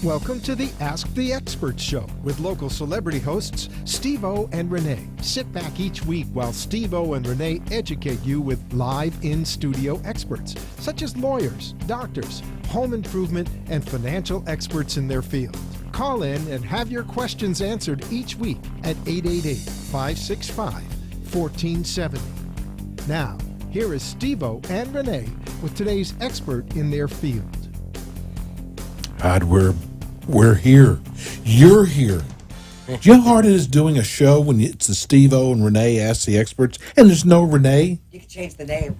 Welcome to the Ask the Expert Show with local celebrity hosts Steve O and Rene. Sit back each week while Steve O and Rene educate you with live in-studio experts, such as lawyers, doctors, home improvement, and financial experts in their field. Call in and have your questions answered each week at 888-565-1470. Now, here is Steve O and Rene with today's expert in their field. God, we're here. You're here. Do you know how hard it is doing a show when it's the Steve O and Rene Ask the Experts, and there's no Rene? You can change the name.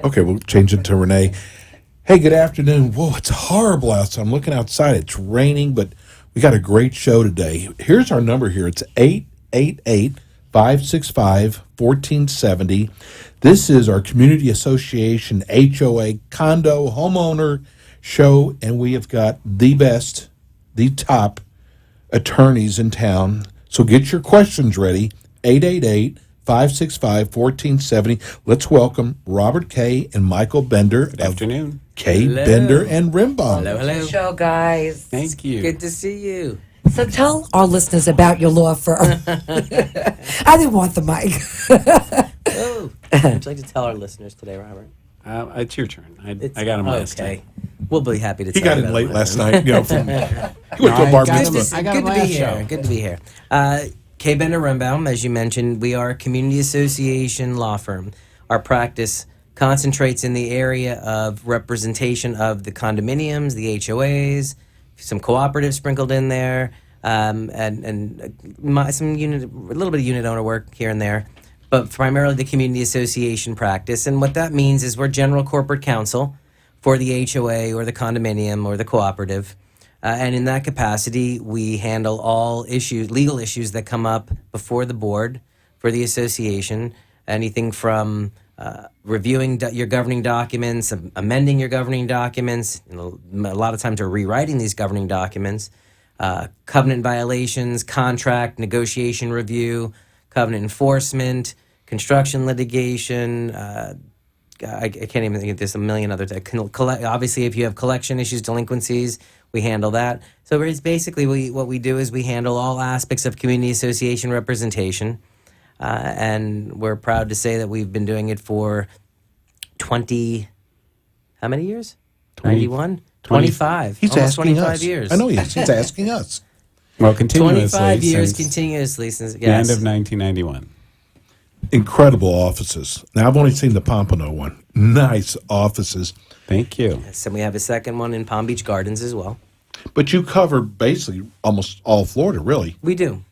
Okay, we'll change it to Rene. Hey, good afternoon. Whoa, it's horrible outside. I'm looking outside. It's raining, but we got a great show today. Here's our number here. It's 888-565-1470. This is our Community Association HOA condo homeowner show, and we have got the best, the top attorneys in town. So get your questions ready. 888-565-1470. Let's welcome Robert K. and Michael Bender. Good afternoon. K. Hello. Bender and Rimbaugh. Hello, hello. Show, guys. Thank you. Good to see you. So tell our listeners about your law firm. I didn't want the mic. Oh, would you like to tell our listeners today, Robert? It's your turn. I got him last Okay. time. We'll be happy to He tell got you in about late it. last night. He went to a bar mitzvah. I got Good him to be last here. show. Good to be here. K. Bender Rimbaum, as you mentioned, we are a community association law firm. Our practice concentrates in the area of representation of the condominiums, the HOAs, some cooperatives sprinkled in there, and some unit, a little bit of unit owner work here and there, but primarily the community association practice. And what that means is we're general corporate counsel for the HOA or the condominium or the cooperative. And in that capacity, we handle all issues, legal issues that come up before the board for the association, anything from reviewing your governing documents, amending your governing documents, a lot of times we're rewriting these governing documents, covenant violations, contract, negotiation review, covenant enforcement, construction litigation, I can't even think of this, a million other things. Obviously, if you have collection issues, delinquencies, we handle that. So it's basically what we do is we handle all aspects of community association representation. And we're proud to say that we've been doing it for 20, how many years? 91? 25. He's Almost asking 25 us. years. I know he is. He's asking us. Well, continuously 25 years since continuously since, the end of 1991. Incredible offices. Now, I've only seen the Pompano one. Nice offices. Thank you. Yes, and we have a second one in Palm Beach Gardens as well. But you cover basically almost all Florida, really. We do.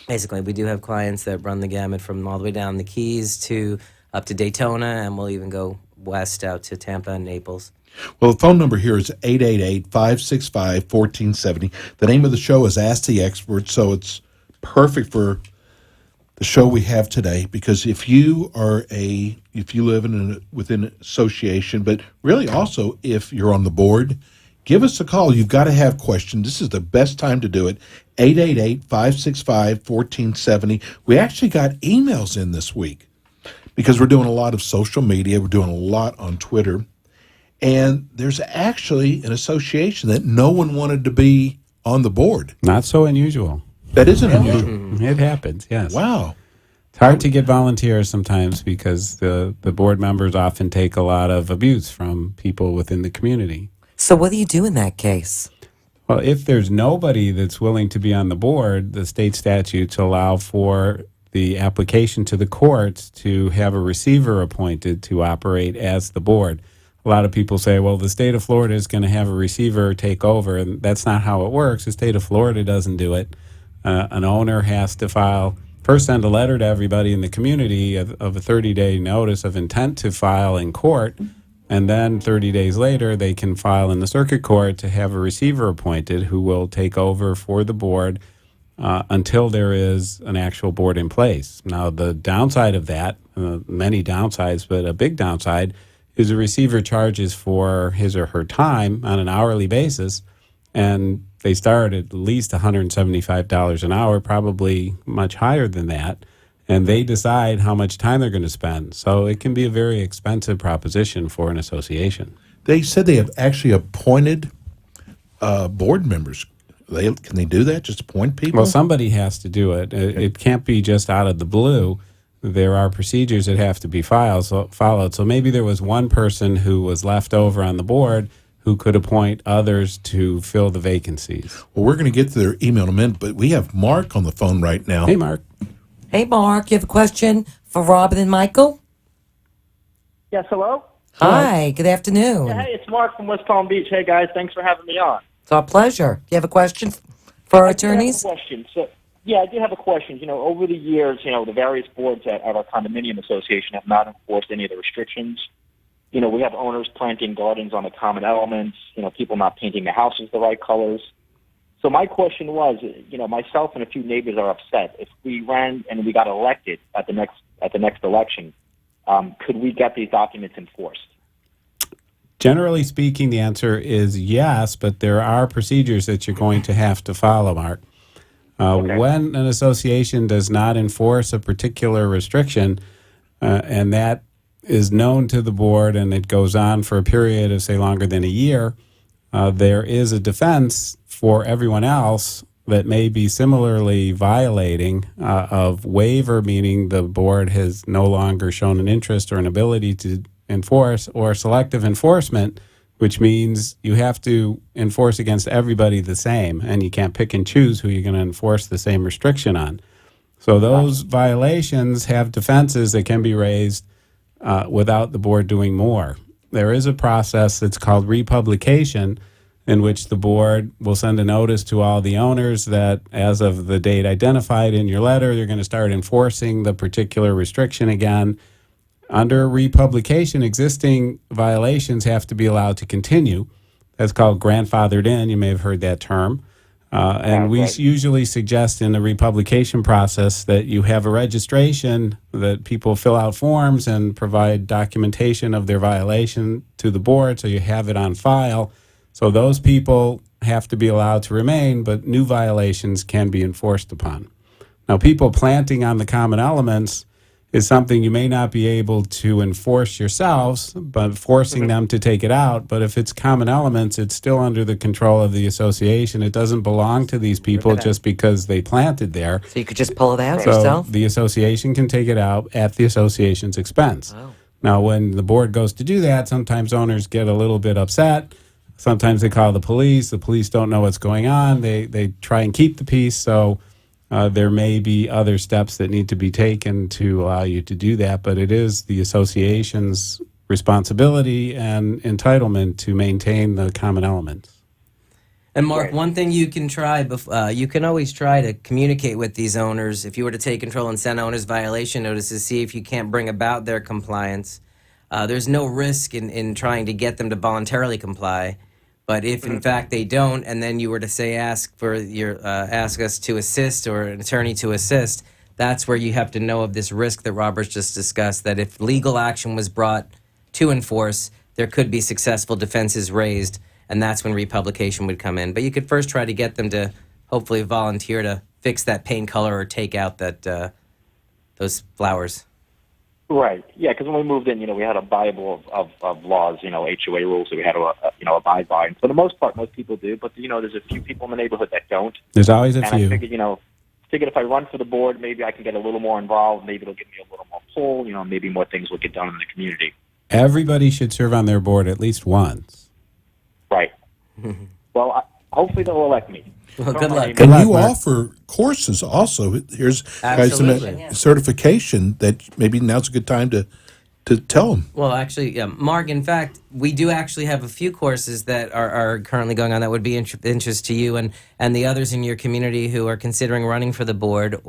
Basically, we do have clients that run the gamut from all the way down the Keys to up to Daytona, and we'll even go west out to Tampa and Naples. Well, the phone number here is 888-565-1470. The name of the show is Ask the Expert, so it's perfect for the show we have today, because if you live within an association, but really also if you're on the board, give us a call. You've got to have questions. This is the best time to do it. 888-565-1470. We actually got emails in this week because we're doing a lot of social media. We're doing a lot on Twitter. And there's actually an association that no one wanted to be on the board. Not so unusual. That isn't unusual. It happens, yes. Wow. It's hard to get volunteers sometimes because the board members often take a lot of abuse from people within the community. So what do you do in that case? Well, if there's nobody that's willing to be on the board, the state statutes allow for the application to the courts to have a receiver appointed to operate as the board. A lot of people say, well, the state of Florida is going to have a receiver take over, and that's not how it works. The state of Florida doesn't do it. An owner has to first send a letter to everybody in the community of a 30-day notice of intent to file in court, and then 30 days later they can file in the circuit court to have a receiver appointed who will take over for the board until there is an actual board in place. Now, the downside of that, many downsides, but a big downside, is a receiver charges for his or her time on an hourly basis, and they start at least $175 an hour, probably much higher than that, and they decide how much time they're going to spend. So it can be a very expensive proposition for an association. They said they have actually appointed board members? Can they do that? Just appoint people? Well, somebody has to do it. It can't be just out of the blue. There are procedures that have to be followed. So maybe there was one person who was left over on the board who could appoint others to fill the vacancies. Well, we're going to get to their email in a minute, but we have Mark on the phone right now. Hey, Mark. Hey, Mark, you have a question for Robin and Michael? Yes, hello? Hi, good afternoon. Yeah, hey, it's Mark from West Palm Beach. Hey, guys, thanks for having me on. It's our pleasure. Do you have a question for our I do have a attorneys? question. I do have a question. Over the years, the various boards at our condominium association have not enforced any of the restrictions. We have owners planting gardens on the common elements, people not painting the houses the right colors. So my question was, myself and a few neighbors are upset. If we ran and we got elected at the next election, could we get these documents enforced? Generally speaking, the answer is yes, but there are procedures that you're going to have to follow, Mark. Okay. When an association does not enforce a particular restriction, and that is known to the board and it goes on for a period of, say, longer than a year, there is a defense for everyone else that may be similarly violating of waiver, meaning the board has no longer shown an interest or an ability to enforce, or selective enforcement, which means you have to enforce against everybody the same, and you can't pick and choose who you're going to enforce the same restriction on. So those violations have defenses that can be raised without the board doing more. There is a process that's called republication, in which the board will send a notice to all the owners that as of the date identified in your letter, you're going to start enforcing the particular restriction again. Under republication, existing violations have to be allowed to continue. That's called grandfathered in. You may have heard that term. And we usually suggest in the republication process that you have a registration, that people fill out forms and provide documentation of their violation to the board, so you have it on file. So those people have to be allowed to remain, but new violations can be enforced upon. Now, people planting on the common elements is something you may not be able to enforce yourselves, but forcing them to take it out. But if it's common elements, it's still under the control of the association. It doesn't belong to these people just because they planted there. So you could just pull it out So yourself? the association can take it out at the association's expense. Oh. Now, when the board goes to do that, sometimes owners get a little bit upset. Sometimes they call the police. The police don't know what's going on. They try and keep the peace. So there may be other steps that need to be taken to allow you to do that, but it is the association's responsibility and entitlement to maintain the common elements. And Mark, one thing you can try, you can always try to communicate with these owners. If you were to take control and send owners violation notices, see if you can't bring about their compliance. There's no risk in trying to get them to voluntarily comply. But if in fact they don't, and then you were to say ask us to assist or an attorney to assist, that's where you have to know of this risk that Robert's just discussed. That if legal action was brought to enforce, there could be successful defenses raised, and that's when republication would come in. But you could first try to get them to hopefully volunteer to fix that paint color or take out that those flowers. Right. Yeah, because when we moved in, we had a Bible of laws, HOA rules that we had to, abide by. And for the most part, most people do. But, there's a few people in the neighborhood that don't. There's always a and few. I figured if I run for the board, maybe I can get a little more involved. Maybe it'll give me a little more pull. Maybe more things will get done in the community. Everybody should serve on their board at least once. Right. Well, hopefully they'll elect me. Well, good luck. And luck, you Mark. offer courses also. Here's Absolutely. some certification that maybe now's a good time to tell them. Well, actually, Mark, in fact, we do actually have a few courses that are currently going on that would be interest to you and the others in your community who are considering running for the board.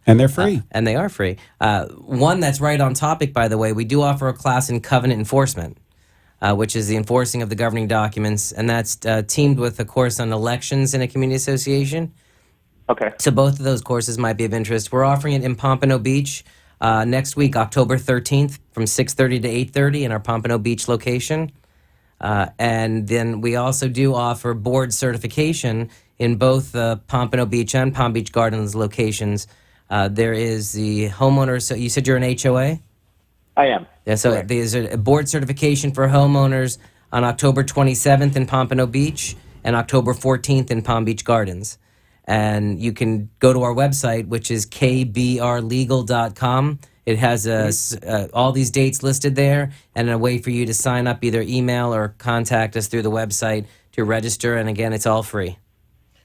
And they're free. And they are free. One that's right on topic, by the way, we do offer a class in covenant enforcement, which is the enforcing of the governing documents, and that's teamed with a course on elections in a community association. Okay. So both of those courses might be of interest. We're offering it in Pompano Beach next week, October 13th, from 6:30 to 8:30 in our Pompano Beach location. And then we also do offer board certification in both Pompano Beach and Palm Beach Gardens locations. There is the homeowner. So you said you're an HOA? I am. Yeah, so Correct. there's a board certification for homeowners on October 27th in Pompano Beach, and October 14th in Palm Beach Gardens. And you can go to our website, which is kbrlegal.com. It has all these dates listed there and a way for you to sign up, either email or contact us through the website to register. And again, it's all free.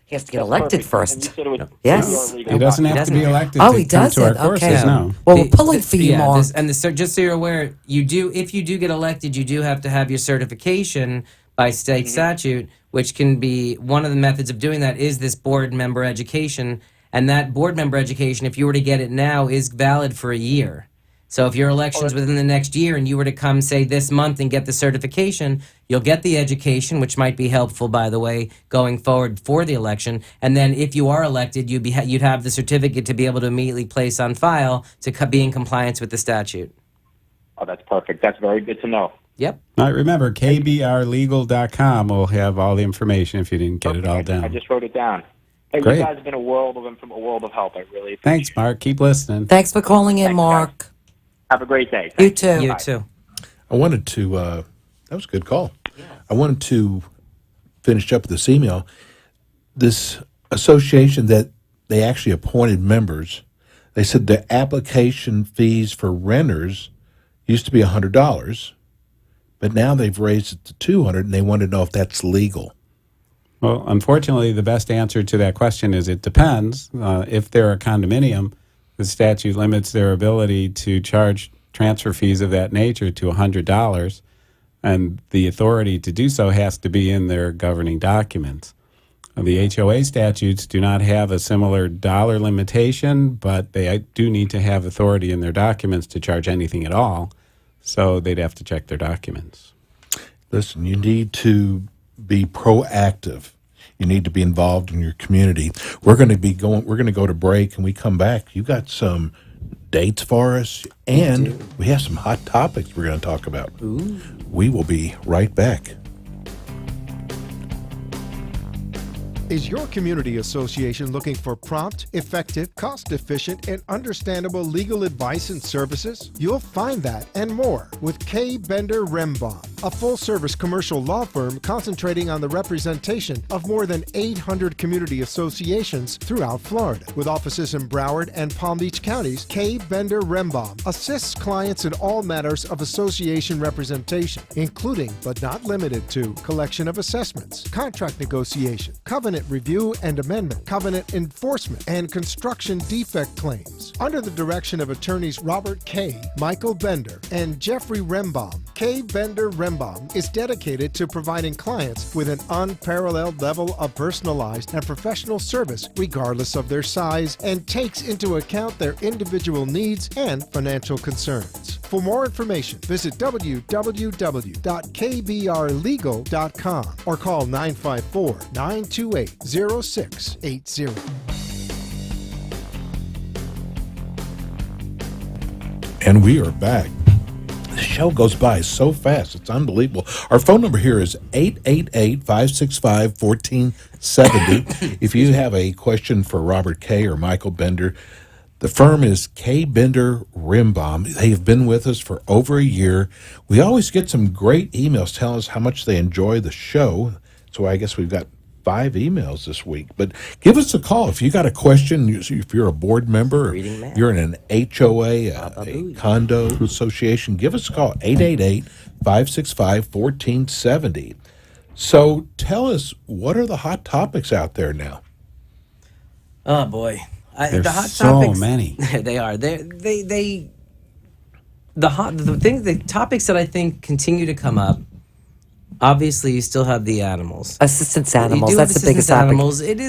He has to get That's elected perfect. And you first. said it was Yes. KBR He doesn't have to doesn't. be elected Oh, to he come to our doesn't. courses, Okay. no. Well, we're pulling for you, Mark. Just so you're aware, if you do get elected, you do have to have your certification by state statute, which can be one of the methods of doing that is this board member education. And that board member education, if you were to get it now, is valid for a year. So if your election's within the next year and you were to come, say, this month and get the certification, you'll get the education, which might be helpful, by the way, going forward for the election. And then if you are elected, you'd have the certificate to be able to immediately place on file to be in compliance with the statute. Oh, that's perfect. That's very good to know. Yep. All right, remember, kbrlegal.com will have all the information if you didn't get it all I down. just wrote it down. Hey, Great. you guys have been a world of help. I really appreciate Thanks, it. Mark. Keep listening. Thanks for calling in, Thanks, Mark. Have a great day. You Thank too. You too. I wanted to, that was a good call. I wanted to finish up with this email. This association that they actually appointed members, they said the application fees for renters used to be $100, but now they've raised it to $200, and they want to know if that's legal. Well, unfortunately, the best answer to that question is it depends. If they're a condominium, the statute limits their ability to charge transfer fees of that nature to $100, and the authority to do so has to be in their governing documents. The HOA statutes do not have a similar dollar limitation, but they do need to have authority in their documents to charge anything at all, so they'd have to check their documents. Listen, you need to be proactive. You need to be involved in your community. We're going to go to break, and we come back. You got some dates for us, and we have some hot topics we're going to talk about. We will be right back. Is your community association looking for prompt, effective, cost-efficient, and understandable legal advice and services? You'll find that and more with K. Bender Rembaum, a full-service commercial law firm concentrating on the representation of more than 800 community associations throughout Florida. With offices in Broward and Palm Beach counties, K. Bender Rembaum assists clients in all matters of association representation, including but not limited to collection of assessments, contract negotiation, covenant review and amendment, covenant enforcement, and construction defect claims. Under the direction of attorneys Robert K., Michael Bender, and Jeffrey Rembaum, K. Bender Rembaum is dedicated to providing clients with an unparalleled level of personalized and professional service regardless of their size and takes into account their individual needs and financial concerns. For more information, visit www.kbrlegal.com or call 954-928-0680. And we are back. The show goes by so fast. It's unbelievable. Our phone number here is 888-565-1470. If you have a question for Robert K. or Michael Bender, the firm is K. Bender Rembaum. They have been with us for over a year. We always get some great emails telling us how much they enjoy the show. So I guess we've got 5 emails this week. But give us a call if you got a question. If you're a board member, or you're in an HOA, a condo association, give us a call, 888-565-1470. So tell us, what are the hot topics out there now? Oh boy, There's the hot so topics, many. They are. The topics that I think continue to come up. Obviously, you still have the animals. Assistance You animals. do That's have the biggest assistance topic. animals. It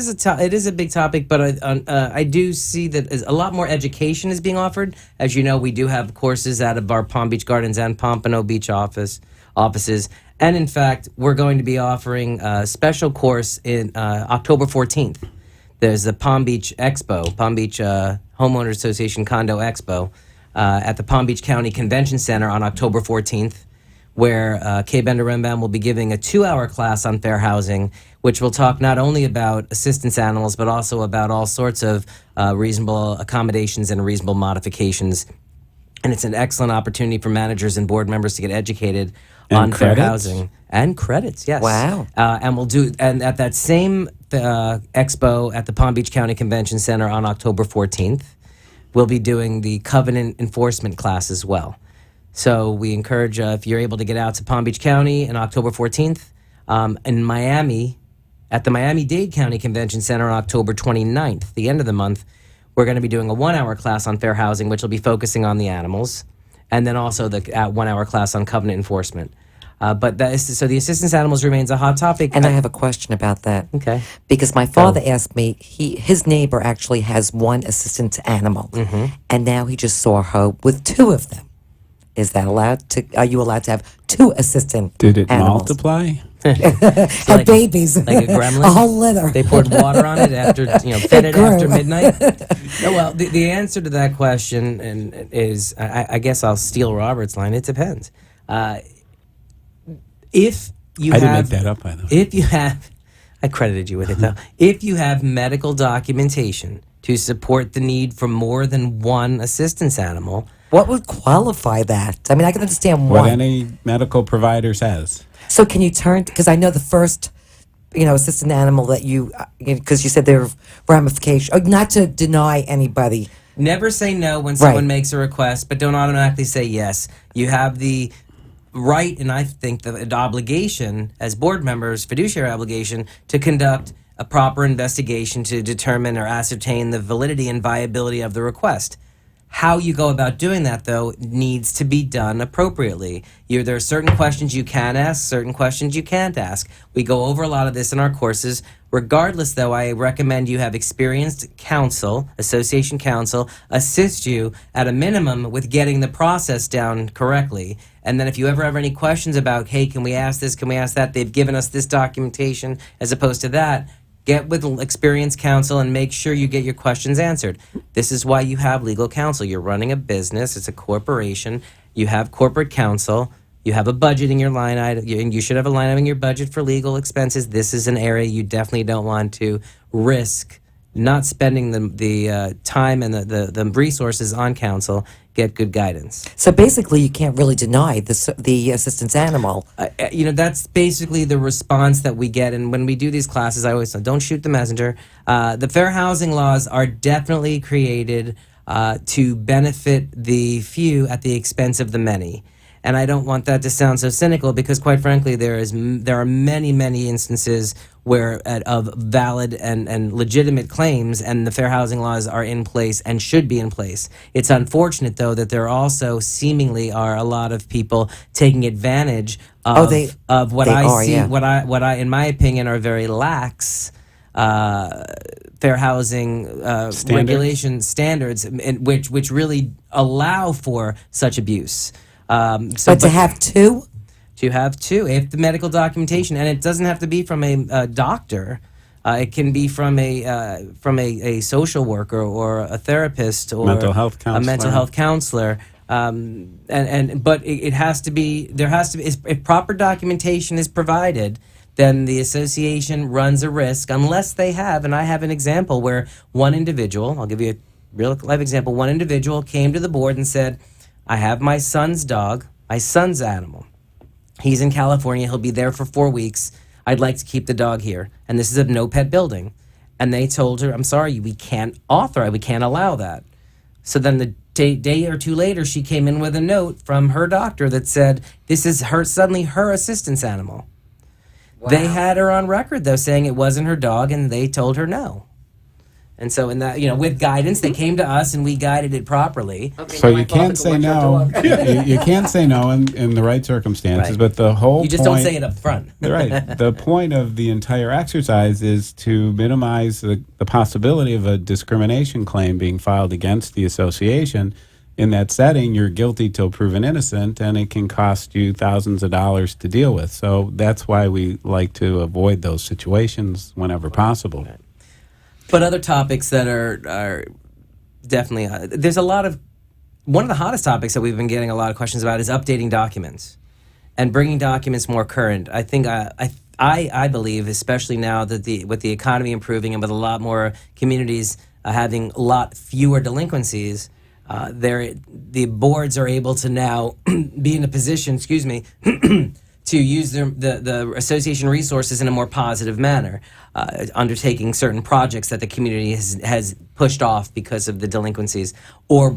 is a big topic, but I do see that a lot more education is being offered. As you know, we do have courses out of our Palm Beach Gardens and Pompano Beach offices, and in fact, we're going to be offering a special course in October 14th. There's the Palm Beach Expo, Palm Beach Homeowners Association Condo Expo, at the Palm Beach County Convention Center on October 14th. Where K. Bender Rembaum will be giving a 2-hour class on fair housing, which will talk not only about assistance animals, but also about all sorts of reasonable accommodations and reasonable modifications. And it's an excellent opportunity for managers and board members to get educated on fair credits? housing and credits. Yes. Wow. And we'll do and at that same expo at the Palm Beach County Convention Center on October 14th, we'll be doing the covenant enforcement class as well. So we encourage if you're able to get out to Palm Beach County on October 14th, in Miami, at the Miami-Dade County Convention Center on October 29th, the end of the month, we're going to be doing a 1-hour class on fair housing, which will be focusing on the animals, and then also the 1-hour class on covenant enforcement. But so the assistance animals remains a hot topic. And I have a question about that. Okay. Because my father asked me, his neighbor actually has one assistant animal, and now he just saw her with 2 of them. Is that allowed to? Are you allowed to have 2 assistant Did it animals? multiply? Have like- babies. like a gremlin? A whole litter. They poured water on it after, fed it grew. after midnight. No, well, the answer to that question is, I guess I'll steal Robert's line. It depends. If you I have, didn't make that up, by the way. if you have, I credited you with it though. If you have medical documentation to support the need for more than one assistance animal, What would qualify that? I mean, I can understand What one. any medical provider says. So can you turn, because I know the first, assistant animal that because you said there are ramifications, not to deny anybody. never say no when someone makes a request, but don't automatically say yes. You have the right, and I think the obligation as board members, fiduciary obligation, to conduct a proper investigation to determine or ascertain the validity and viability of the request. How you go about doing that, though, needs to be done appropriately. There are certain questions you can ask, certain questions you can't ask. We go over a lot of this in our courses. Regardless, though, I recommend you have experienced counsel, association counsel, assist you at a minimum with getting the process down correctly. And then if you ever have any questions about, hey, can we ask this, can we ask that, they've given us this documentation as opposed to that, get with experienced counsel and make sure you get your questions answered. This is why you have legal counsel. You're running a business. It's a corporation. You have corporate counsel. You have a budget in your line item, and you should have a line item in your budget for legal expenses. This is an area you definitely don't want to risk not spending the time and the resources on counsel. Get good guidance. So basically, you can't really deny the assistance animal. That's basically the response that we get. And when we do these classes, I always say, don't shoot the messenger. The fair housing laws are definitely created to benefit the few at the expense of the many. And I don't want that to sound so cynical because, quite frankly, there are many, many instances where of valid and legitimate claims, and the fair housing laws are in place and should be in place. It's unfortunate, though, that there also seemingly are a lot of people taking advantage of what I see, what I, in my opinion, are very lax fair housing regulation standards, which really allow for such abuse. But to have 2? To have 2, if the medical documentation, and it doesn't have to be from a doctor, it can be from a social worker or a therapist or Mental health counselor. a mental health counselor. But it has to be, if proper documentation is provided, then the association runs a risk unless they have, and I have an example where one individual, I'll give you a real life example, one individual came to the board and said, I have my son's dog, my son's animal. He's in California. He'll be there for 4 weeks. I'd like to keep the dog here. And this is a no pet building. And they told her, I'm sorry, we can't allow that. So then the day or two later, she came in with a note from her doctor that said, this is suddenly her assistance animal. Wow. They had her on record, though, saying it wasn't her dog, and they told her no. And so in that, with guidance, they came to us and we guided it properly. Okay, So you can't say no. You can't say no in the right circumstances, Right. but the whole You just point, don't say it up front. Right. The point of the entire exercise is to minimize the possibility of a discrimination claim being filed against the association. In that setting, you're guilty till proven innocent, and it can cost you thousands of dollars to deal with. So that's why we like to avoid those situations whenever possible. Right. But other topics that are definitely, there's a lot of, one of the hottest topics that we've been getting a lot of questions about is updating documents and bringing documents more current. I think, I believe, especially now that with the economy improving and with a lot more communities having a lot fewer delinquencies, the boards are able to now be in a position, to use the association resources in a more positive manner, undertaking certain projects that the community has pushed off because of the delinquencies, or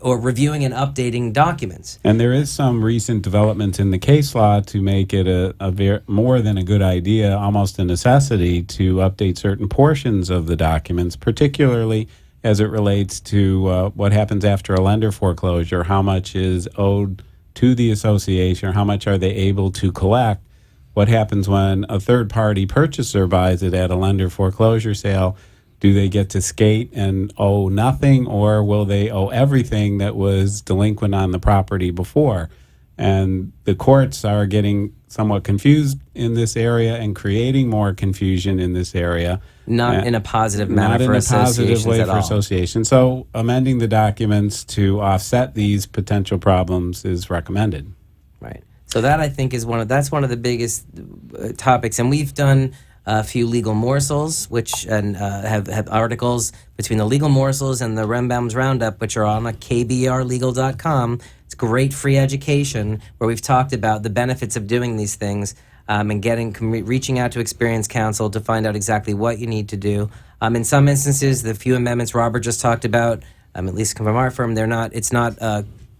or reviewing and updating documents. And there is some recent developments in the case law to make it more than a good idea, almost a necessity, to update certain portions of the documents, particularly as it relates to what happens after a lender foreclosure, how much is owed to the association, or how much are they able to collect. What happens when a third-party purchaser buys it at a lender foreclosure sale? Do they get to skate and owe nothing, or will they owe everything that was delinquent on the property before? And the courts are getting somewhat confused in this area and creating more confusion in this area. Not in a positive manner for associations at all. Not in a positive way for associations. So amending the documents to offset these potential problems is recommended. Right. So that, I think, is one of the biggest topics, and we've done a few legal morsels, which have articles between the legal morsels and the Rembaum's Roundup, which are on kbrlegal.com. It's great free education where we've talked about the benefits of doing these things, and reaching out to experienced counsel to find out exactly what you need to do. In some instances, the few amendments Robert just talked about, at least from our firm, it's not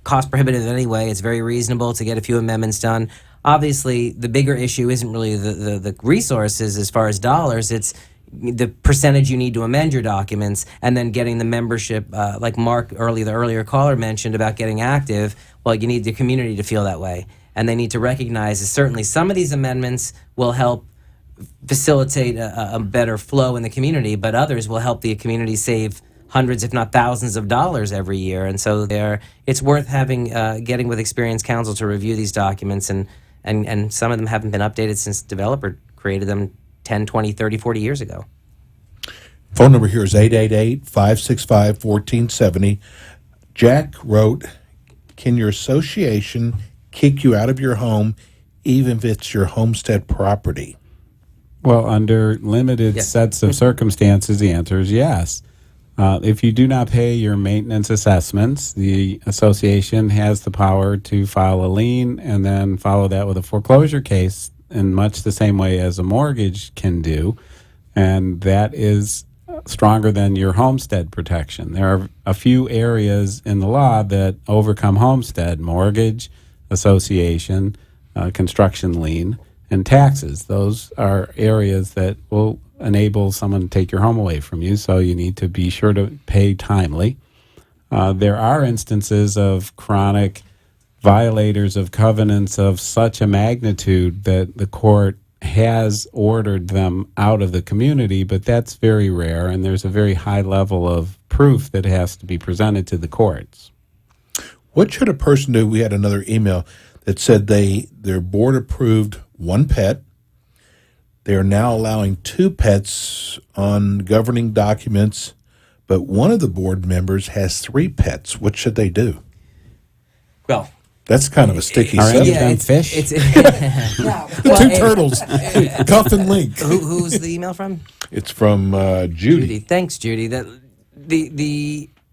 cost prohibitive in any way. It's very reasonable to get a few amendments done. Obviously, the bigger issue isn't really the resources as far as dollars. It's the percentage you need to amend your documents, and then getting the membership, like Mark the earlier caller mentioned about getting active. Well, you need the community to feel that way, and they need to recognize that certainly some of these amendments will help facilitate a better flow in the community, but others will help the community save hundreds, if not thousands, of dollars every year. And so it's worth getting with experienced counsel to review these documents, and some of them haven't been updated since the developer created them 10, 20, 30, 40 years ago. Phone number here is 888-565-1470. Jack wrote, can your association kick you out of your home even if it's your homestead property? Well, under limited sets of circumstances, the answer is yes. If you do not pay your maintenance assessments, the association has the power to file a lien and then follow that with a foreclosure case in much the same way as a mortgage can do. And that is stronger than your homestead protection. There are a few areas in the law that overcome homestead: mortgage, association, construction lien, and taxes. Those are areas that will enable someone to take your home away from you, so you need to be sure to pay timely. There are instances of chronic violators of covenants of such a magnitude that the court has ordered them out of the community, but that's very rare, and there's a very high level of proof that has to be presented to the courts. What should a person do? We had another email that said their board approved one pet. They are now allowing 2 pets on governing documents, but one of the board members has 3 pets. What should they do? Well, that's kind of a sticky Are subject. any of them fish? The 2 turtles, Cuff and Link. Who's the email from? It's from Judy. Thanks, Judy.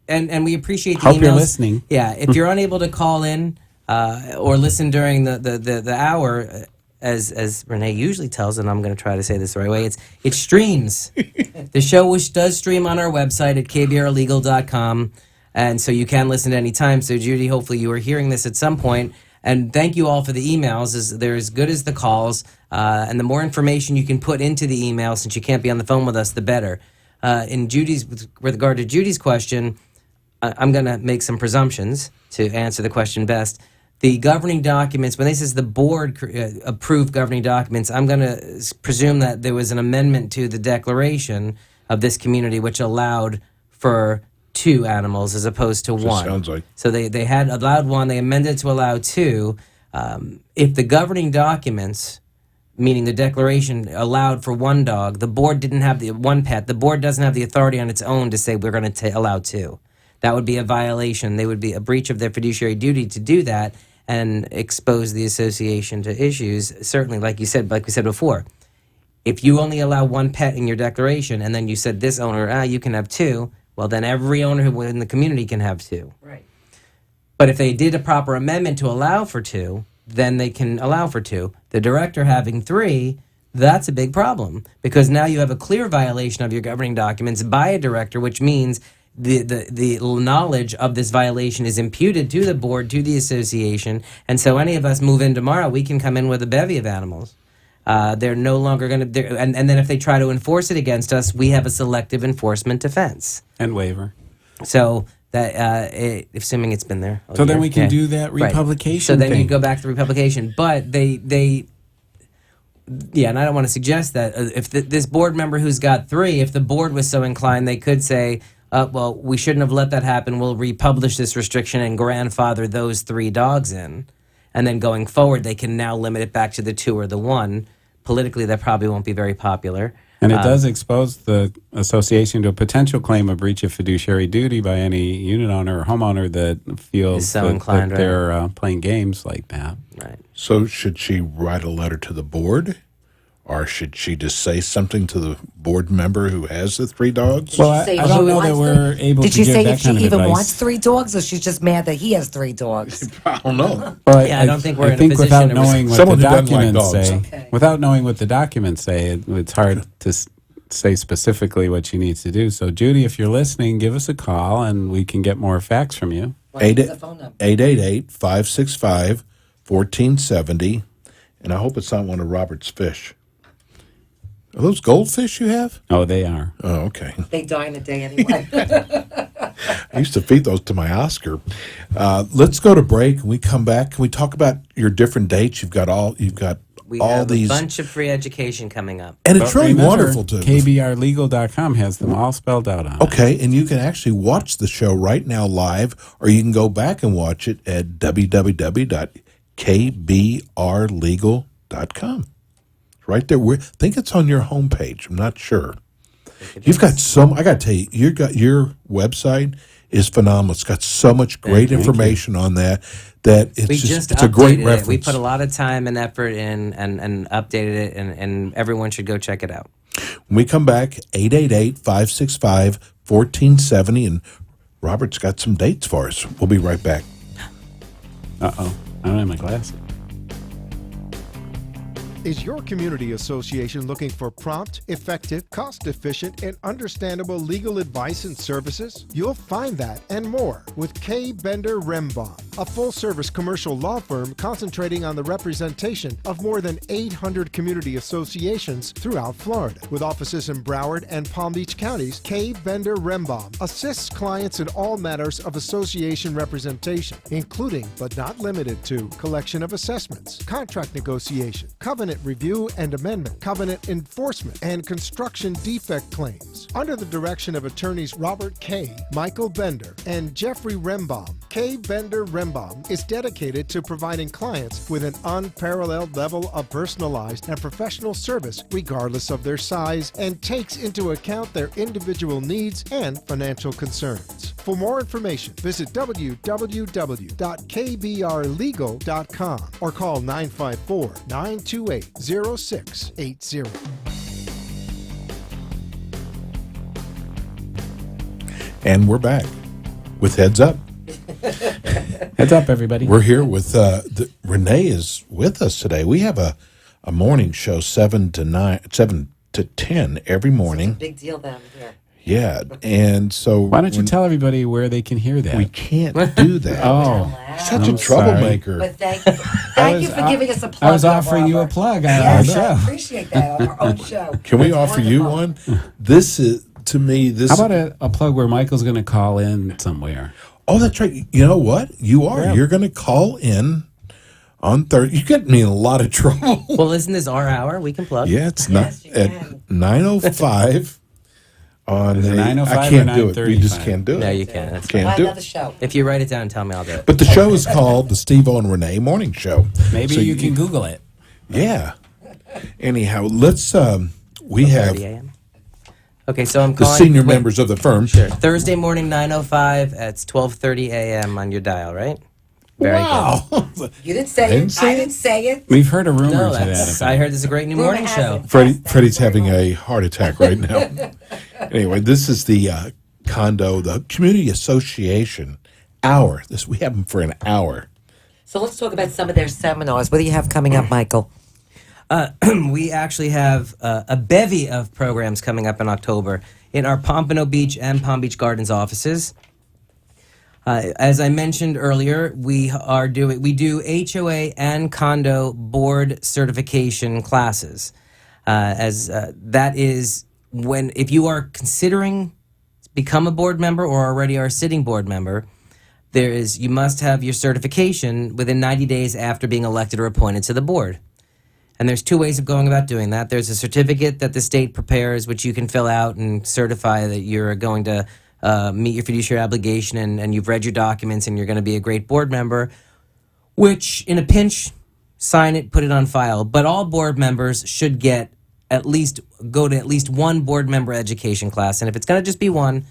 And we appreciate the Hope emails. you're listening. Yeah, if you're unable to call in or listen during the hour, as Rene usually tells, and I'm going to try to say this the right way, it streams. The show does stream on our website at kbrlegal.com, and so you can listen at any time. So, Judy, hopefully you are hearing this at some point. And thank you all for the emails. They're as good as the calls, and the more information you can put into the email, since you can't be on the phone with us, the better. With regard to Judy's question, I'm going to make some presumptions to answer the question best. The governing documents, when they says the board approved governing documents, I'm going to presume that there was an amendment to the declaration of this community which allowed for 2 animals as opposed to 1. Sounds like. So they had allowed 1, they amended to allow 2. If the governing documents, meaning the declaration, allowed for 1 dog, the board didn't have the 1 pet, the board doesn't have the authority on its own to say we're going to allow 2. That would be a violation. They would be a breach of their fiduciary duty to do that and expose the association to issues. Certainly, like we said before, if you only allow 1 pet in your declaration and then you said this owner, you can have 2, well, then every owner who in the community can have 2. Right. But if they did a proper amendment to allow for 2, then they can allow for 2. The director having 3, that's a big problem, because now you have a clear violation of your governing documents by a director, which means the knowledge of this violation is imputed to the board, to the association, and so any of us move in tomorrow, we can come in with a bevy of animals. They're no longer going to, and then if they try to enforce it against us, we have a selective enforcement defense. And waiver. So that, assuming it's been there. So then we can Yeah. do that Right. republication So then thing. you go back to republication, but yeah, and I don't want to suggest that if this board member who's got 3, if the board was so inclined, they could say, well, we shouldn't have let that happen. We'll republish this restriction and grandfather those 3 dogs in. And then going forward, they can now limit it back to the 2 or the 1. Politically, that probably won't be very popular. And it does expose the association to a potential claim of breach of fiduciary duty by any unit owner or homeowner that feels Is so that inclined, right. they're playing games like that. Right. So should she write a letter to the board? Or should she just say something to the board member who has the 3 dogs? Well, I Say don't she know that wants we're able Did to she give say that if she kind of even advice. wants 3 dogs, or she's just mad that he has 3 dogs? I don't know. But Yeah, I don't think we're I in a think position without to knowing what Someone the who doesn't like documents dogs. say, Okay. without knowing what the documents say, it's hard to say specifically what she needs to do. So, Judy, if you're listening, give us a call and we can get more facts from you. What's the phone number? 888-565-1470. And I hope it's not one of Robert's fish. Are those goldfish you have? Oh, they are. Oh, okay. They die in a day anyway. I used to feed those to my Oscar. Let's go to break. When we come back, can we talk about your different dates? You've got all We all have these, a bunch of free education coming up. and it's But really remember, wonderful to. KBRlegal.com has them all spelled out on it. Okay, and you can actually watch the show right now live, or you can go back and watch it at www.kbrlegal.com. Right there. I think it's on your homepage. I'm not sure. You've got I got to tell you, your website is phenomenal. It's got so much great thank information on that it's We just just it's a great updated reference. it. We put a lot of time and effort in and updated it, and everyone should go check it out. When we come back, 888-565-1470, and Robert's got some dates for us. We'll be right back. Uh-oh. I don't have my glasses. Is your community association looking for prompt, effective, cost-efficient, and understandable legal advice and services? You'll find that and more with K. Bender Rembaum, a full-service commercial law firm concentrating on the representation of more than 800 community associations throughout Florida. With offices in Broward and Palm Beach counties, K. Bender Rembaum assists clients in all matters of association representation, including but not limited to collection of assessments, contract negotiation, covenant review and amendment, covenant enforcement, and construction defect claims. Under the direction of attorneys Robert K., Michael Bender, and Jeffrey Rembaum, K. Bender Rembaum is dedicated to providing clients with an unparalleled level of personalized and professional service regardless of their size, and takes into account their individual needs and financial concerns. For more information, visit www.kbrlegal.com or call 954-928-0680. And we're back with Heads Up. Heads up, everybody. We're here with Rene is with us today. We have a morning show 7 to 10 every morning. Big deal down here. Yeah, and so Why don't you tell everybody where they can hear that? we can't do that. Oh. Such a I'm troublemaker. But thank you for giving us a plug. I was offering you a Robert. plug on our Yes, I show. appreciate that on our own show. Can we It's offer you wonderful. one? This is to me. This How about a plug where Michael's going to call in somewhere? Oh, that's right. You know what? You are. Yeah. You're going to call in on Thursday. You get me in a lot of trouble. Well, isn't this our hour? We can plug. Yeah, it's Yes, you not at can. 9:05 on Is it the. 9:05 I or can't do it. We just 9:35? can't do it. No, you can't. That's Can't Buy do another it. show. If you write it down, tell me, I'll do it. But the show is called the Steve O and Rene Morning Show. Maybe So you can Google it. Yeah. Anyhow, let's. We 30 have a.m. Okay, so I'm the calling. senior wait, members of the firm. Sure. Thursday morning, 9:05. It's 12:30 a.m. on your dial, right? Very Wow. You didn't say Didn't it. say I it? didn't say it. We've heard a rumor good. No, to that that's. effect. I heard this is a great new Rumor morning has show. it. Freddie's having a heart attack right now. Anyway, this is the the community association hour. We have them for an hour. So let's talk about some of their seminars. What do you have coming up, Michael? We actually have a bevy of programs coming up in October in our Pompano Beach and Palm Beach Gardens offices. As I mentioned earlier, we do HOA and condo board certification classes. That is if you are considering become a board member or already are a sitting board member, you must have your certification within 90 days after being elected or appointed to the board. And there's two ways of going about doing that. There's a certificate that the state prepares, which you can fill out and certify that you're going to meet your fiduciary obligation and you've read your documents and you're going to be a great board member, which in a pinch, sign it, put it on file. But all board members should go to at least one board member education class. And if it's going to just be one,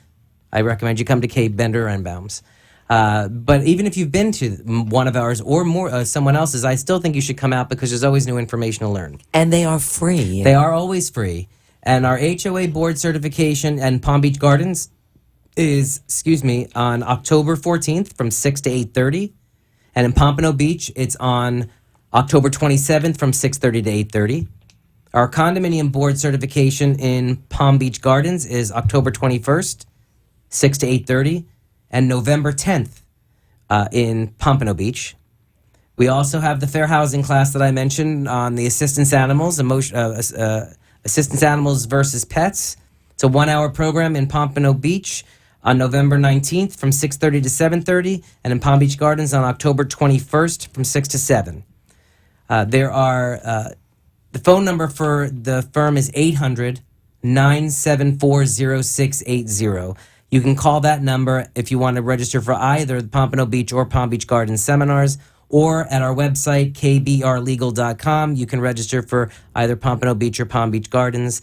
I recommend you come to Kay Bender Renbaum's. But even if you've been to one of ours or more, someone else's, I still think you should come out because there's always new information to learn. And they are free. They are always free. And our HOA board certification and Palm Beach Gardens is, on October 14th from 6 to 8:30. And in Pompano Beach, it's on October 27th from 6:30 to 8:30. Our condominium board certification in Palm Beach Gardens is October 21st, 6 to 8:30. And November 10th in Pompano Beach. We also have the fair housing class that I mentioned on the assistance animals, assistance animals versus pets. It's a 1-hour program in Pompano Beach on November 19th from 6:30 to 7:30, and in Palm Beach Gardens on October 21st from 6 to 7. The phone number for the firm is 800-974-0680. You can call that number if you want to register for either the Pompano Beach or Palm Beach Gardens seminars, or at our website, kbrlegal.com. You can register for either Pompano Beach or Palm Beach Gardens.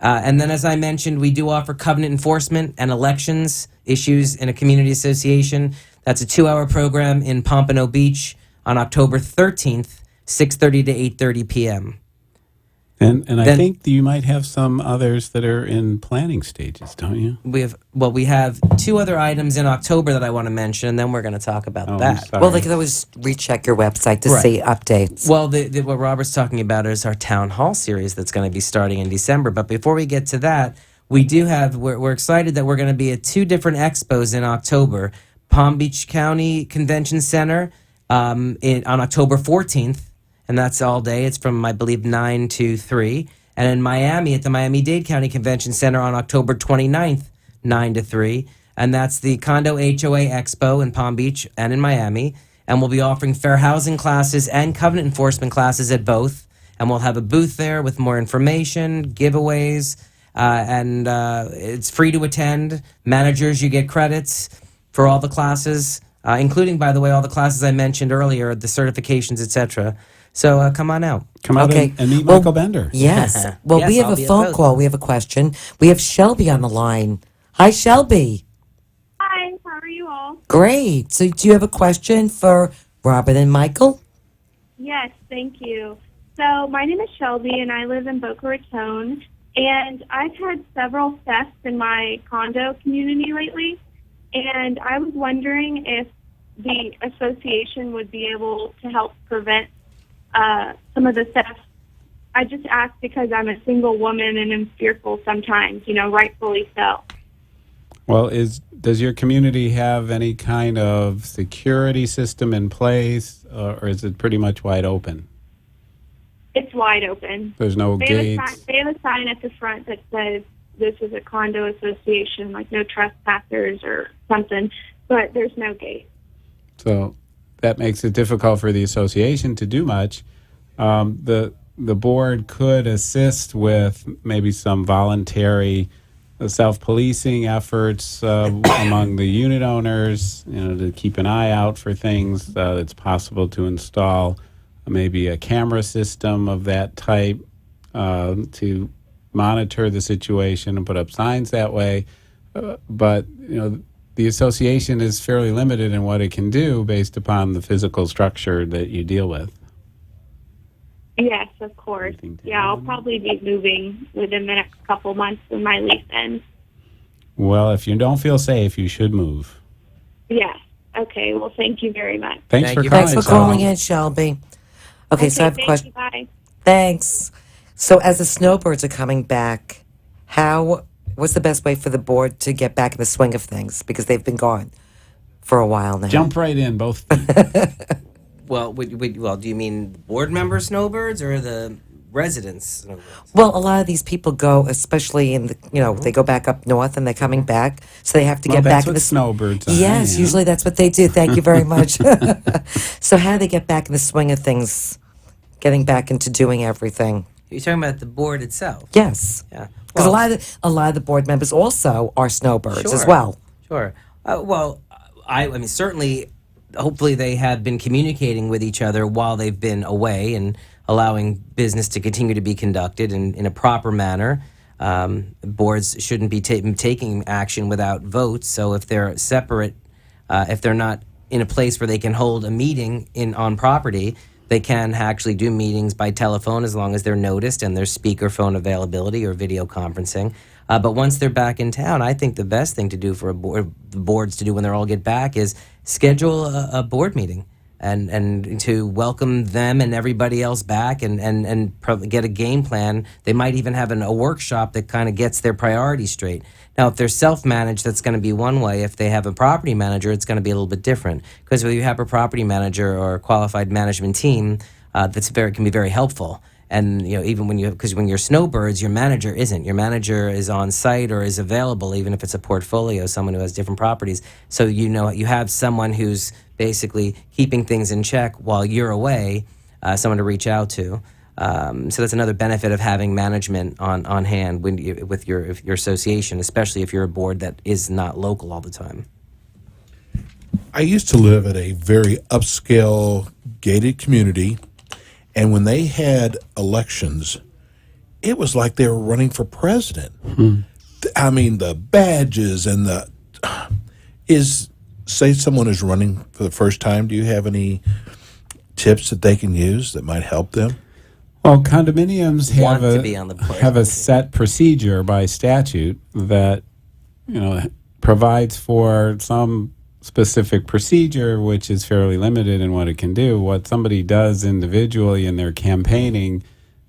And then, as I mentioned, we do offer covenant enforcement and elections issues in a community association. That's a 2-hour program in Pompano Beach on October 13th, 6:30 to 8:30 p.m. And I think that you might have some others that are in planning stages, don't you? We have 2 other items in October that I want to mention, and then we're going to talk about I'm that. sorry. Well, they can always recheck your website to Right. see updates. Well, what Robert's talking about is our town hall series that's going to be starting in December. But before we get to that, we're excited that we're going to be at 2 different expos in October. Palm Beach County Convention Center on October 14th. And that's all day. It's from, I believe, 9 to 3. And in Miami, at the Miami-Dade County Convention Center on October 29th, 9 to 3. And that's the Condo HOA Expo in Palm Beach and in Miami. And we'll be offering fair housing classes and covenant enforcement classes at both. And we'll have a booth there with more information, giveaways, and it's free to attend. Managers, you get credits for all the classes, including, by the way, all the classes I mentioned earlier, the certifications, etc. So come on out. Come out Okay. and meet Well, Michael Bender. Yes. Well, Yes, we have I'll a be at phone both. call. We have a question. We have Shelby on the line. Hi, Shelby. Hi, how are you all? Great. So do you have a question for Robert and Michael? Yes, thank you. So my name is Shelby, and I live in Boca Raton, and I've had several thefts in my condo community lately, and I was wondering if the association would be able to help prevent some of the thefts. I just asked because I'm a single woman and am fearful sometimes, rightfully so. Well, does your community have any kind of security system in place, or is it pretty much wide open? It's wide open. There's no gates? They have a sign at the front that says this is a condo association, like no trespassers or something, but there's no gate. So that makes it difficult for the association to do much. The board could assist with maybe some voluntary self-policing efforts among the unit owners, to keep an eye out for things. It's possible to install maybe a camera system of that type to monitor the situation and put up signs that way. But the association is fairly limited in what it can do based upon the physical structure that you deal with. Yes, of course. Yeah, I'll probably be moving within the next couple months when my lease ends. Well, if you don't feel safe, you should move. Yes, Okay, well, thank you very much. Thanks Thank for you. calling. Thanks for Shelby. calling in, Shelby. Okay, so I have a thank question. you. Bye. Thanks. So as the snowbirds are coming back, what's the best way for the board to get back in the swing of things? Because they've been gone for a while now. Jump right in, both feet. Well, do you mean board member snowbirds or the residents snowbirds? Well, a lot of these people go, especially in the, they go back up north and they're coming back, so they have to Well, get that's back in what the snowbirds are, Yes, yeah. usually that's what they do. Thank you very much. So how do they get back in the swing of things, getting back into doing everything? You're talking about the board itself. Yes, Yeah. because Well, a lot of the board members also are snowbirds as Sure. well. Sure. I mean, certainly, hopefully they have been communicating with each other while they've been away and allowing business to continue to be conducted in a proper manner. Boards shouldn't be taking action without votes. So if they're separate, if they're not in a place where they can hold a meeting on property, they can actually do meetings by telephone as long as they're noticed and there's speakerphone availability or video conferencing. But once they're back in town, I think the best thing to do for the boards to do when they all get back is schedule a board meeting and to welcome them and everybody else back and probably get a game plan. They might even have a workshop that kind of gets their priorities straight. Now, if they're self-managed, that's going to be one way. If they have a property manager, it's going to be a little bit different. Because when you have a property manager or a qualified management team, can be very helpful. And even because when you're snowbirds, your manager isn't. Your manager is on site or is available, even if it's a portfolio, someone who has different properties. So you have someone who's basically keeping things in check while you're away, someone to reach out to. So that's another benefit of having management on hand with your association, especially if you're a board that is not local all the time. I used to live at a very upscale gated community, and when they had elections, it was like they were running for president. I mean, the badges and say someone is running for the first time, do you have any tips that they can use that might help them? Well, condominiums Want to be on the board. have a set procedure by statute that provides for some specific procedure, which is fairly limited in what it can do. What somebody does individually in their campaigning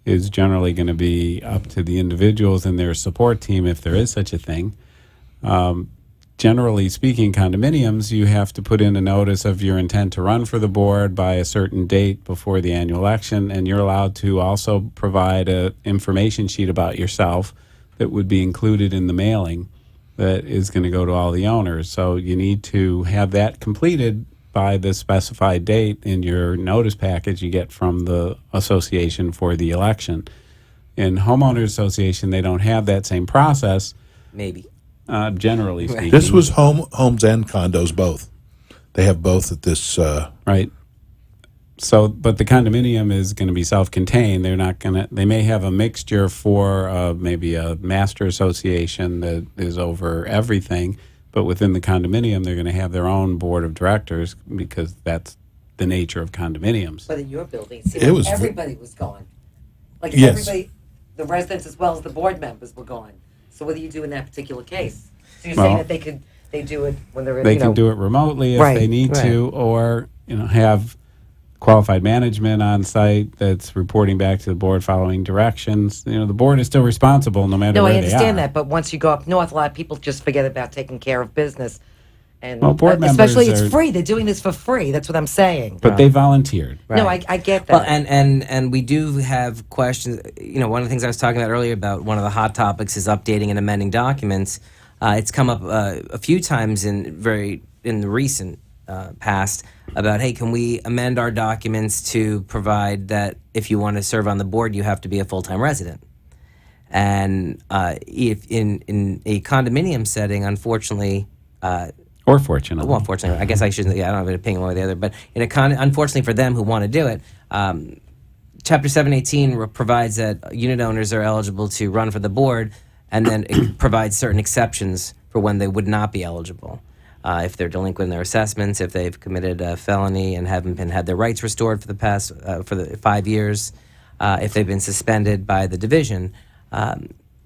is generally going to be up to the individuals and their support team, if there is such a thing. Generally speaking, condominiums, you have to put in a notice of your intent to run for the board by a certain date before the annual election, and you're allowed to also provide an information sheet about yourself that would be included in the mailing that is going to go to all the owners. So you need to have that completed by the specified date in your notice package you get from the association for the election. In homeowners association, they don't have that same process. Maybe. Generally speaking. This was homes and condos both. They have both at this. Right. So, but the condominium is going to be self-contained. They're not going to. They may have a mixture for maybe a master association that is over everything, but within the condominium, they're going to have their own board of directors because that's the nature of condominiums. But in your building, everybody was gone. Like Yes. everybody, the residents as well as the board members were gone. So what do you do in that particular case? So you're Well, saying that they do it when they're They can do it remotely if Right, they need to, or have qualified management on site that's reporting back to the board following directions. The board is still responsible no matter No, where I they are. understand that, but once you go up north, a lot of people just forget about taking care of business. And Well, board especially members it's free. They're doing this for free. That's what I'm saying. But they volunteered. No, I get that. Well, and we do have questions. One of the things I was talking about earlier about one of the hot topics is updating and amending documents. It's come up a few times in the recent past about, hey, can we amend our documents to provide that if you want to serve on the board, you have to be a full-time resident. And if in a condominium setting, unfortunately. Or fortunately. Well, unfortunately, I guess I shouldn't. Yeah, I don't have an opinion one way or the other. But unfortunately for them who want to do it, Chapter 718 provides that unit owners are eligible to run for the board, and then it provides certain exceptions for when they would not be eligible. If they're delinquent in their assessments, if they've committed a felony and haven't had their rights restored for the past 5 years, if they've been suspended by the division.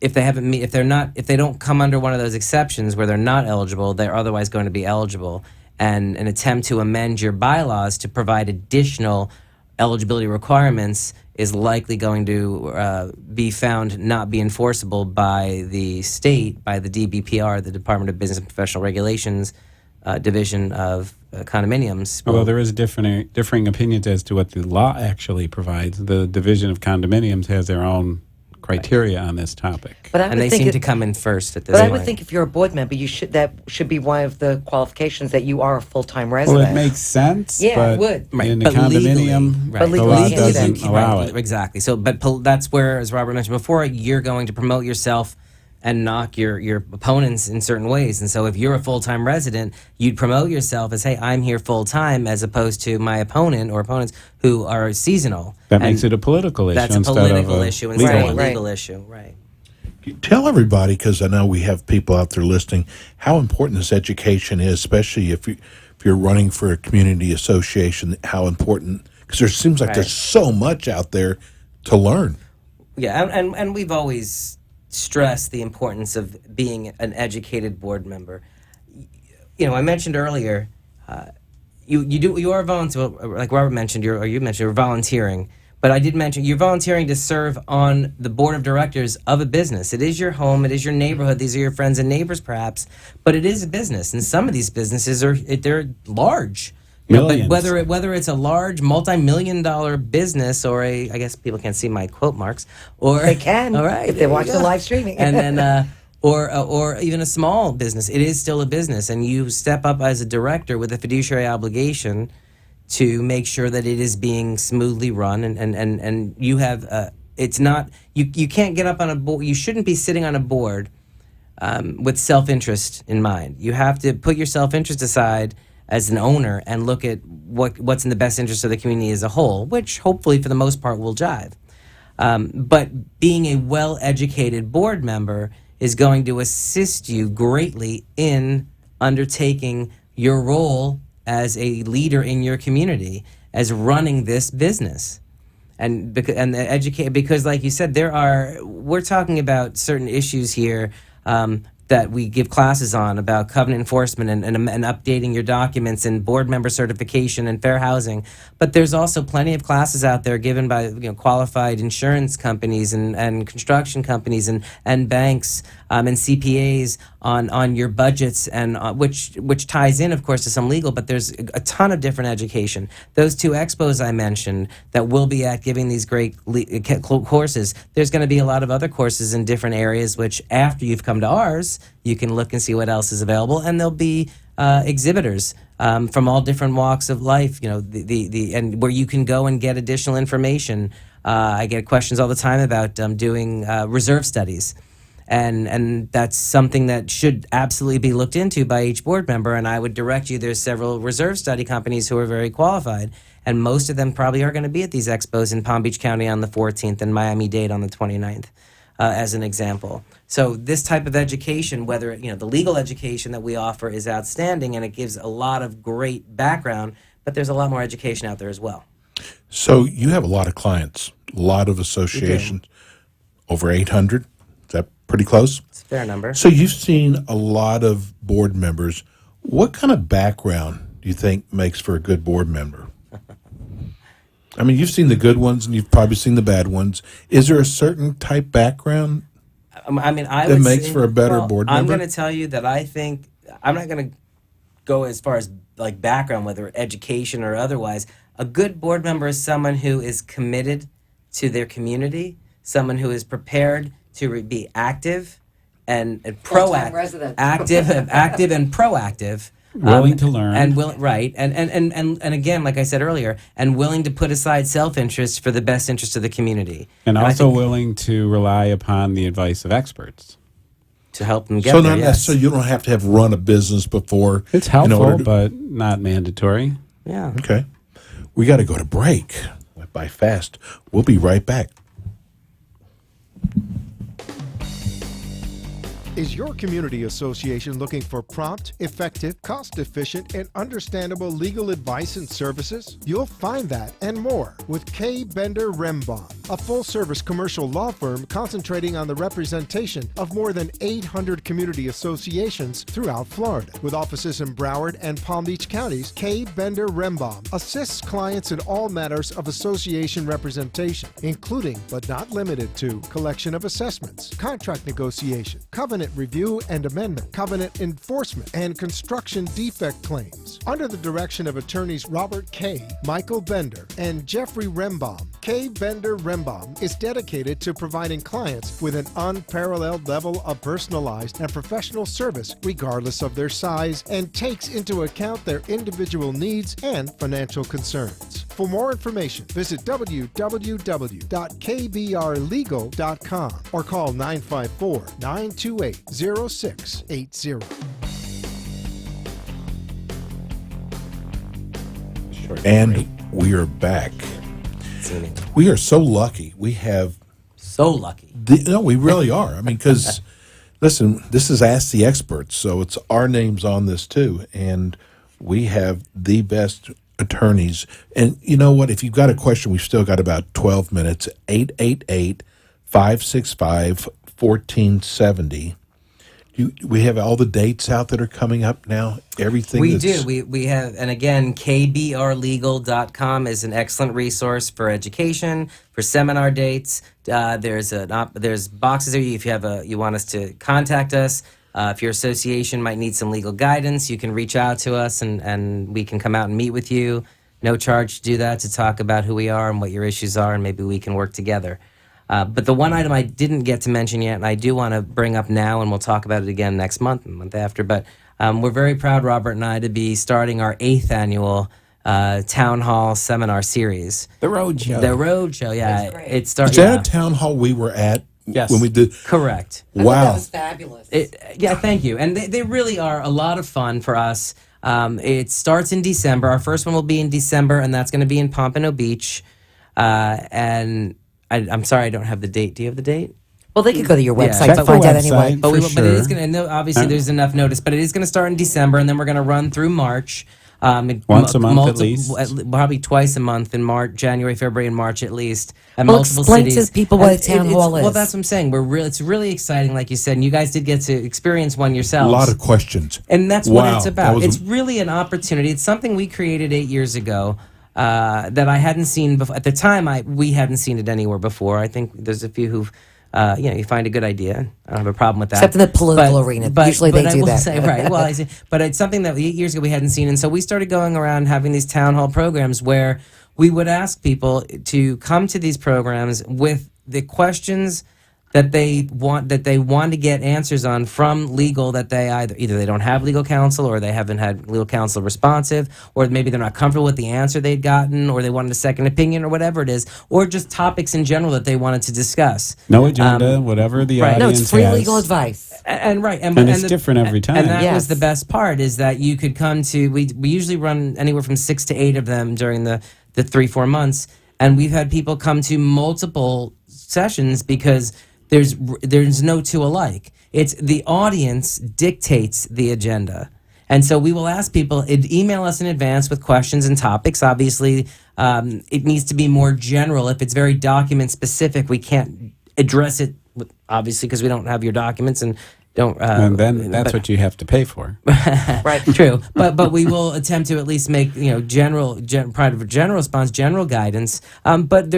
If they don't come under one of those exceptions where they're not eligible, they're otherwise going to be eligible. and an attempt to amend your bylaws to provide additional eligibility requirements is likely going to be found not be enforceable by the state, by the DBPR, the Department of Business and Professional Regulations Division of Condominiums. Well, there is differing opinions as to what the law actually provides. The Division of Condominiums has their own criteria on this topic. But I And would they think seem to come in first at this But I point. would think if you're a board member, that should be one of the qualifications that you are a full-time resident. Well, it makes sense, Yeah, but it would. Right, in the but legally, condominium, right. But the legally, law you can't do that. doesn't allow it. Exactly. So, but that's where, as Robert mentioned before, you're going to promote yourself and knock your opponents in certain ways. And so if you're a full-time resident, you'd promote yourself as, hey, I'm here full-time, as opposed to my opponent or opponents who are seasonal. That And makes it a political issue that's a instead political of a issue legal instead of a one. Right. legal issue. Right. Tell everybody, because I know we have people out there listening, how important this education is, especially if you're running for a community association. How important, because there seems like Right. there's so much out there to learn. Yeah, and we've always stressed the importance of being an educated board member. You know, I mentioned earlier, you are volunteer, like Robert mentioned, you're volunteering. But I did mention you're volunteering to serve on the board of directors of a business. It is your home, it is your neighborhood. These are your friends and neighbors, perhaps, but it is a business, and some of these businesses they're large. You know, but Millions. whether it's a large multi-million-dollar business or I guess people can't see my quote marks, or They can, all right, if there they you watch the go. live streaming. and then or even a small business, it is still a business, and you step up as a director with a fiduciary obligation to make sure that it is being smoothly run, and you have it's not you can't get up on a board. You shouldn't be sitting on a board with self-interest in mind. You have to put your self-interest aside as an owner and look at what's in the best interest of the community as a whole, which hopefully for the most part will jive. But being a well-educated board member is going to assist you greatly in undertaking your role as a leader in your community, as running this business. And because like you said, we're talking about certain issues here that we give classes on about covenant enforcement and updating your documents and board member certification and fair housing. But there's also plenty of classes out there given by qualified insurance companies and construction companies and banks and CPAs on your budgets, and which ties in, of course, to some legal. But there's a ton of different education. Those two expos I mentioned that will be at giving these great courses. There's going to be a lot of other courses in different areas, which after you've come to ours, you can look and see what else is available, and there'll be exhibitors from all different walks of life. And where you can go and get additional information. I get questions all the time about doing reserve studies. And that's something that should absolutely be looked into by each board member. And I would direct you, there's several reserve study companies who are very qualified. And most of them probably are going to be at these expos in Palm Beach County on the 14th and Miami-Dade on the 29th, as an example. So this type of education, whether the legal education that we offer is outstanding, and it gives a lot of great background, but there's a lot more education out there as well. So you have a lot of clients, a lot of associations, over 800. Is that pretty close? It's a fair number. So you've seen a lot of board members. What kind of background do you think makes for a good board member? I mean, you've seen the good ones and you've probably seen the bad ones. Is there a certain type background I that would makes say, for a better board member? I'm going to tell you that I think I'm not going to go as far as like background, whether education or otherwise. A good board member is someone who is committed to their community, someone who is prepared to be active and Full-time proactive, resident. active and proactive. Willing to learn. And right. And again, like I said earlier, and willing to put aside self-interest for the best interest of the community. And I also think willing to rely upon the advice of experts. to help them get So there. not Yes. necessarily, you don't have to have run a business before. It's in helpful, order to- but not mandatory. Yeah. Okay. We got to go to break. Went by fast. We'll be right back. Is your community association looking for prompt, effective, cost-efficient, and understandable legal advice and services? You'll find that and more with K. Bender Rembaum, a full-service commercial law firm concentrating on the representation of more than 800 community associations throughout Florida. With offices in Broward and Palm Beach counties, K. Bender Rembaum assists clients in all matters of association representation, including but not limited to collection of assessments, contract negotiation, covenant review and amendment, covenant enforcement, and construction defect claims. Under the direction of attorneys Robert K., Michael Bender, and Jeffrey Rembaum, K. Bender Rembaum is dedicated to providing clients with an unparalleled level of personalized and professional service regardless of their size and takes into account their individual needs and financial concerns. For more information, visit www.kbrlegal.com or call 954-928-0680. And we are back. We are so lucky. We have So lucky. no, we really are. I mean, because listen, this is Ask the Experts, so it's our names on this too, and we have the best attorneys. And you know what? If you've got a question, we've still got about 12 minutes. 888-565-1470. We have all the dates out that are coming up now. Everything We that's, do. We have, and again, kbrlegal.com is an excellent resource for education, for seminar dates. There's boxes there. If you want us to contact us, if your association might need some legal guidance, you can reach out to us and we can come out and meet with you. No charge to do that, to talk about who we are and what your issues are, and maybe we can work together. But the one item I didn't get to mention yet, and I do want to bring up now, and we'll talk about it again next month and the month after, but we're very proud, Robert and I, to be starting our 8th annual Town Hall Seminar Series. The Road Show. The Road Show, yeah. It started. is that a town hall we were at Yes. when we did? Correct. Wow. Fabulous. Yeah, thank you. And they really are a lot of fun for us. It starts in December. Our first one will be in December, and that's going to be in Pompano Beach. And I'm sorry I don't have the date. Do you have the date? Well, they could go to your website Check to the find out website. anyway. But, For but it is sure. going to, obviously there's enough notice, but it is going to start in December, and then we're going to run through March. Once a month at least. Probably twice a month in March, January, February, and March at least. At Well, multiple explain to cities. people what And a town hall Well, is. that's what I'm saying. It's really exciting, like you said, and you guys did get to experience one A yourselves. lot of questions. And that's Wow, what it's that about. was- It's really an opportunity. It's something we created 8 years ago that I hadn't seen before. At the time, we hadn't seen it anywhere before. I think there's a few who've, you find a good idea. I don't have a problem with that. Except in the political arena. Usually they I do will that. Say, right. Well, I see. But it's something that 8 years ago we hadn't seen. And so we started going around having these town hall programs where we would ask people to come to these programs with the questions that they want to get answers on from legal, that they either they don't have legal counsel, or they haven't had legal counsel responsive, or maybe they're not comfortable with the answer they'd gotten, or they wanted a second opinion, or whatever it is, or just topics in general that they wanted to discuss. No agenda, whatever the right. audience No, it's free has. legal advice. And right, And it's different every time. And that Yes. was the best part, is that you could come to. We usually run anywhere from 6 to 8 of them during the 3-4 months, and we've had people come to multiple sessions because there's no two alike. It's the audience dictates the agenda. And so we will ask people, email us in advance with questions and topics. Obviously, it needs to be more general. If it's very document specific, we can't address it, obviously, because we don't have your documents and don't. And then that's what you have to pay for. Right, true. But we will attempt to at least make general response, general guidance. But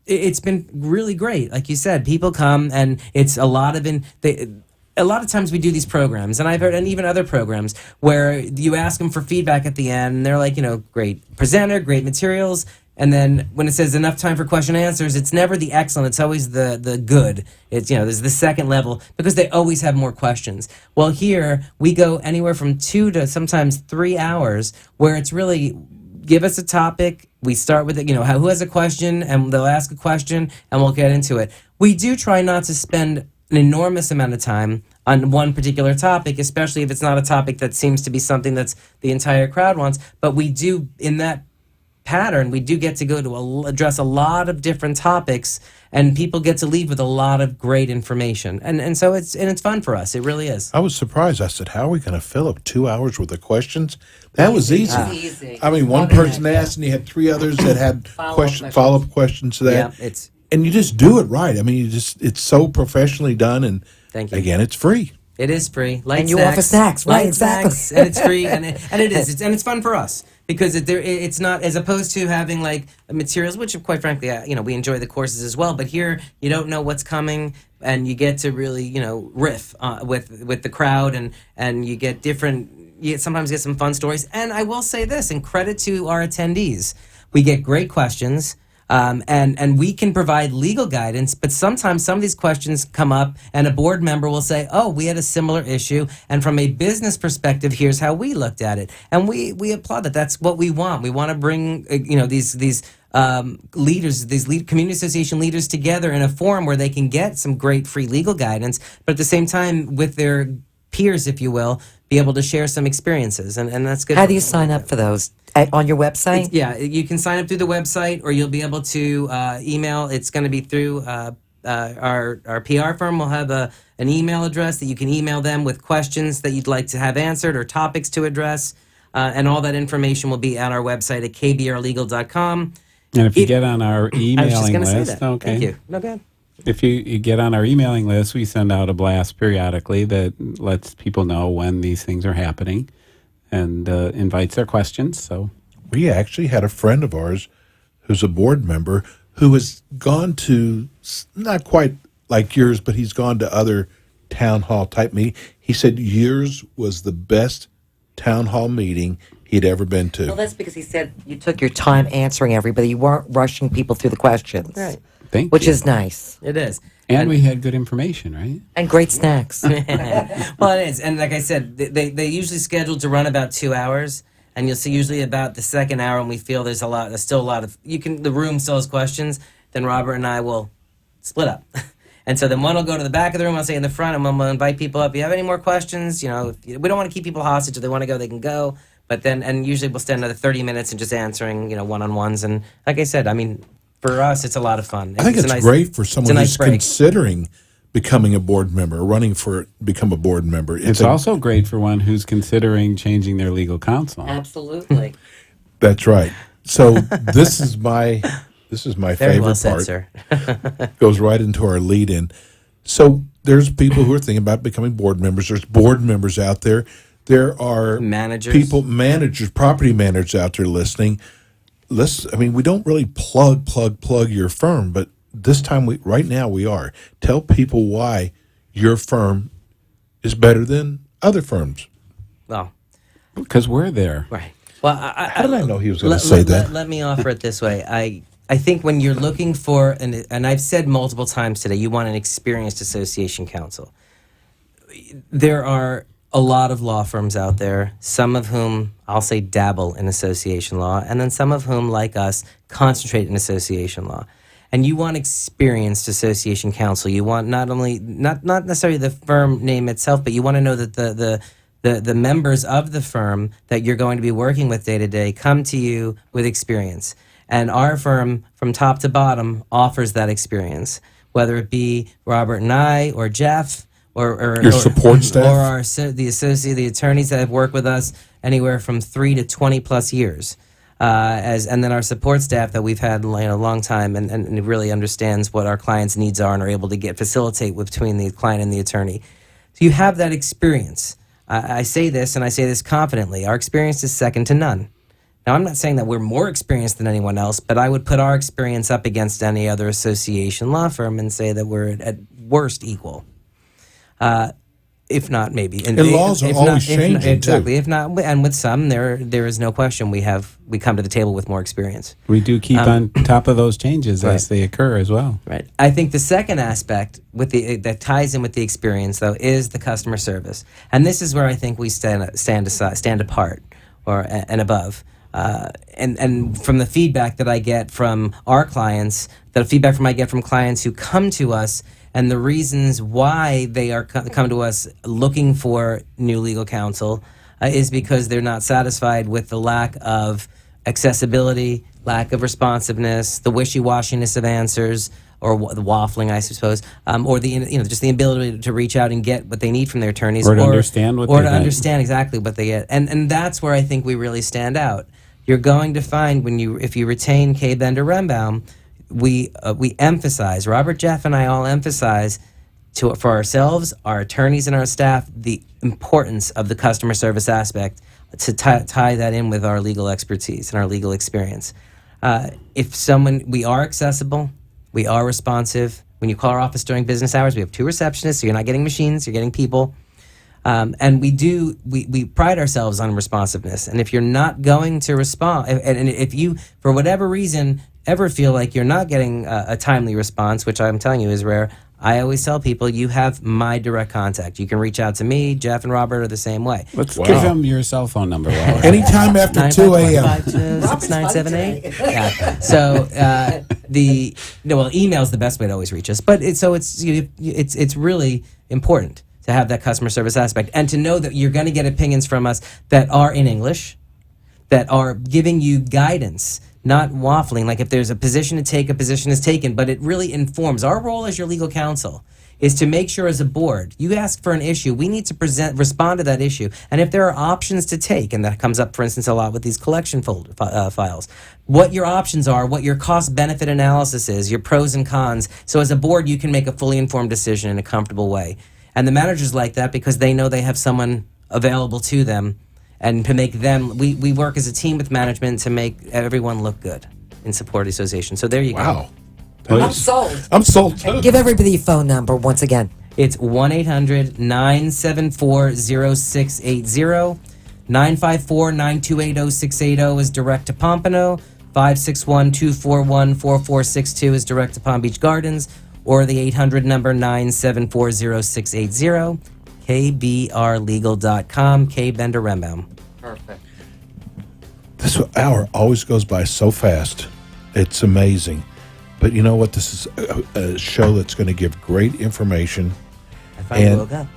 it's been really great. Like you said, people come, and it's a lot of a lot of times we do these programs, and I've heard, and even other programs, where you ask them for feedback at the end, and they're like, great presenter, great materials, and then when it says enough time for question and answers, it's never the excellent, it's always the good. It's, there's the second level, because they always have more questions. Well, here, we go anywhere from 2 to sometimes 3 hours, where it's really, give us a topic. We start with it, who has a question, and they'll ask a question, and we'll get into it. We do try not to spend an enormous amount of time on one particular topic, especially if it's not a topic that seems to be something that's the entire crowd wants. But we do, in that pattern, we do get to go to address a lot of different topics, and people get to leave with a lot of great information. And so it's fun for us. It really is. I was surprised. I said, "How are we going to fill up 2 hours worth of questions?" That was easy. Easy. I mean, one Loving person it. asked, and you had 3 others that had Follow-up follow-up questions to that. Yeah, it's And you just do it right. I mean, it's so professionally done, and Thank you. again, it's free. It is free. Light And you offer snacks, right, Light exactly. snacks, and it's free, and it is. It's fun for us because it's not, as opposed to having like materials, which quite frankly, we enjoy the courses as well. But here, you don't know what's coming, and you get to really, riff with the crowd, and you get different. You sometimes get some fun stories. And I will say this, and credit to our attendees, we get great questions. And we can provide legal guidance, but sometimes some of these questions come up and a board member will say, oh, we had a similar issue, and from a business perspective, here's how we looked at it. And we applaud that. That's what we want. We want to bring these leaders, community association leaders together in a forum where they can get some great free legal guidance, but at the same time with their peers, if you will, be able to share some experiences, and that's good. How do you sign up for those? On your website? Yeah, you can sign up through the website, or you'll be able to email. It's going to be through our PR firm. Will have an email address that you can email them with questions that you'd like to have answered or topics to address, and all that information will be at our website at kbrlegal.com. And if you get on our I was just emailing going to say list, that. okay. Thank you. No, go ahead. If you get on our emailing list, we send out a blast periodically that lets people know when these things are happening and invites their questions. So We actually had a friend of ours who's a board member who has gone to, not quite like yours, but he's gone to other town hall type meeting. He said yours was the best town hall meeting he'd ever been to. Well, that's because he said you took your time answering everybody. You weren't rushing people through the questions. Right. thank Which you. is nice. It is. And we had good information, right? And great snacks. Well, it is. And like I said, they usually scheduled to run about 2 hours. And you'll see usually about the second hour when we feel there's still a lot of, the room still has questions, then Robert and I will split up. And so then one will go to the back of the room, I'll say in the front, and we'll invite people up. If you have any more questions, we don't want to keep people hostage. If they want to go, they can go. But then, and usually we'll spend another 30 minutes in just answering, one-on-ones. And like I said, I mean, for us, it's a lot of fun. I think it's great for someone nice who's break. considering becoming a board member, running for become a board member. It's also great for one who's considering changing their legal counsel. Absolutely. That's right. So this is my Very favorite well said, part. sir. Goes right into our lead in. So there's people who are thinking about becoming board members. There's board members out there. There are Managers. managers, property managers out there listening. We don't really plug your firm, but this time right now we are. Tell people why your firm is better than other firms. Well, Because we're there. right. Well, How did I know he was going to say that? Let me offer it this way. I think when you're looking for, and I've said multiple times today, you want an experienced association counsel. There are a lot of law firms out there, some of whom I'll say dabble in association law, and then some of whom, like us, concentrate in association law. And you want experienced association counsel. You want not necessarily the firm name itself, but you want to know that the members of the firm that you're going to be working with day to day come to you with experience. And our firm, from top to bottom, offers that experience, whether it be Robert and I, or Jeff, or Your support staff? or the attorneys that have worked with us anywhere from 3 to 20 plus years. And then our support staff that we've had a long time and really understands what our clients' needs are and are able to facilitate between the client and the attorney. So you have that experience. I say this, and I say this confidently. Our experience is second to none. Now, I'm not saying that we're more experienced than anyone else, but I would put our experience up against any other association law firm and say that we're at worst equal. If not, maybe. And laws are always changing, too. Exactly. If not, and with some, there is no question we come to the table with more experience. We do keep on top of those changes right. as they occur as well. Right. I think the second aspect that ties in with the experience, though, is the customer service, and this is where I think we stand apart and above. And from the feedback that I get from our clients, I get from clients who come to us, and the reasons why they are come to us looking for new legal counsel is because they're not satisfied with the lack of accessibility, lack of responsiveness, the wishy-washiness of answers, or the waffling, I suppose, or just the ability to reach out and get what they need from their attorneys, Or to understand what or they to get. understand exactly what they get, and that's where I think we really stand out. You're going to find if you retain K. Bender Rembaum, we emphasize, Robert, Jeff, and I all emphasize for ourselves, our attorneys, and our staff, the importance of the customer service aspect, to tie that in with our legal expertise and our legal experience. We are accessible, we are responsive. When you call our office during business hours, we have 2 receptionists, so you're not getting machines, you're getting people. And we pride ourselves on responsiveness. And if you're not going to respond, and if you, for whatever reason, ever feel like you're not getting a timely response, which I'm telling you is rare, I always tell people, you have my direct contact. You can reach out to me. Jeff and Robert are the same way. Let's give them your cell phone number. Anytime after 2 a.m. 6978. Yeah. So email's the best way to always reach us. But it's really important to have that customer service aspect, and to know that you're going to get opinions from us that are in English, that are giving you guidance, not waffling. Like if there's a position to take, a position is taken, but it really informs. Our role as your legal counsel is to make sure, as a board, you ask for an issue, we need to respond to that issue. And if there are options to take, and that comes up, for instance, a lot with these collection files, what your options are, what your cost-benefit analysis is, your pros and cons, so as a board you can make a fully informed decision in a comfortable way. And the managers like that because they know they have someone available to them, and to make them, we work as a team with management to make everyone look good in support of the association. So there you Wow. go. I'm sold. I'm sold too. Give everybody your phone number once again. It's 1-800-974-0680. 954-928-0680 is direct to Pompano. 561-241-4462 is direct to Palm Beach Gardens. Or the 800 number 974-0680. KBRlegal.com. K. Bender Rembaum. Perfect. This hour always goes by so fast. It's amazing. But you know what? This is a show that's going to give great information. I finally woke up.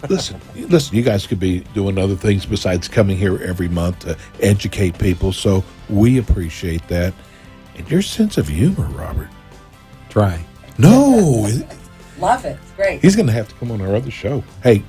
Listen, you guys could be doing other things besides coming here every month to educate people. So we appreciate that. And your sense of humor, Robert. Try. No. Love it. It's great. He's going to have to come on our other show. Hey,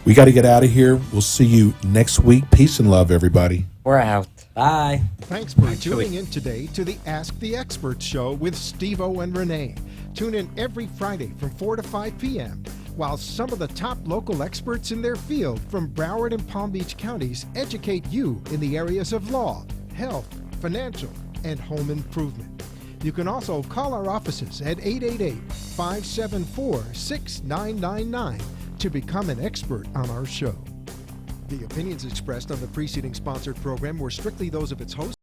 we got to get out of here. We'll see you next week. Peace and love, everybody. We're out. Bye. Thanks for tuning in today to the Ask the Experts show with Steve O and Rene. Tune in every Friday from 4 to 5 p.m. while some of the top local experts in their field from Broward and Palm Beach counties educate you in the areas of law, health, financial, and home improvement. You can also call our offices at 888-574-6999 to become an expert on our show. The opinions expressed on the preceding sponsored program were strictly those of its host.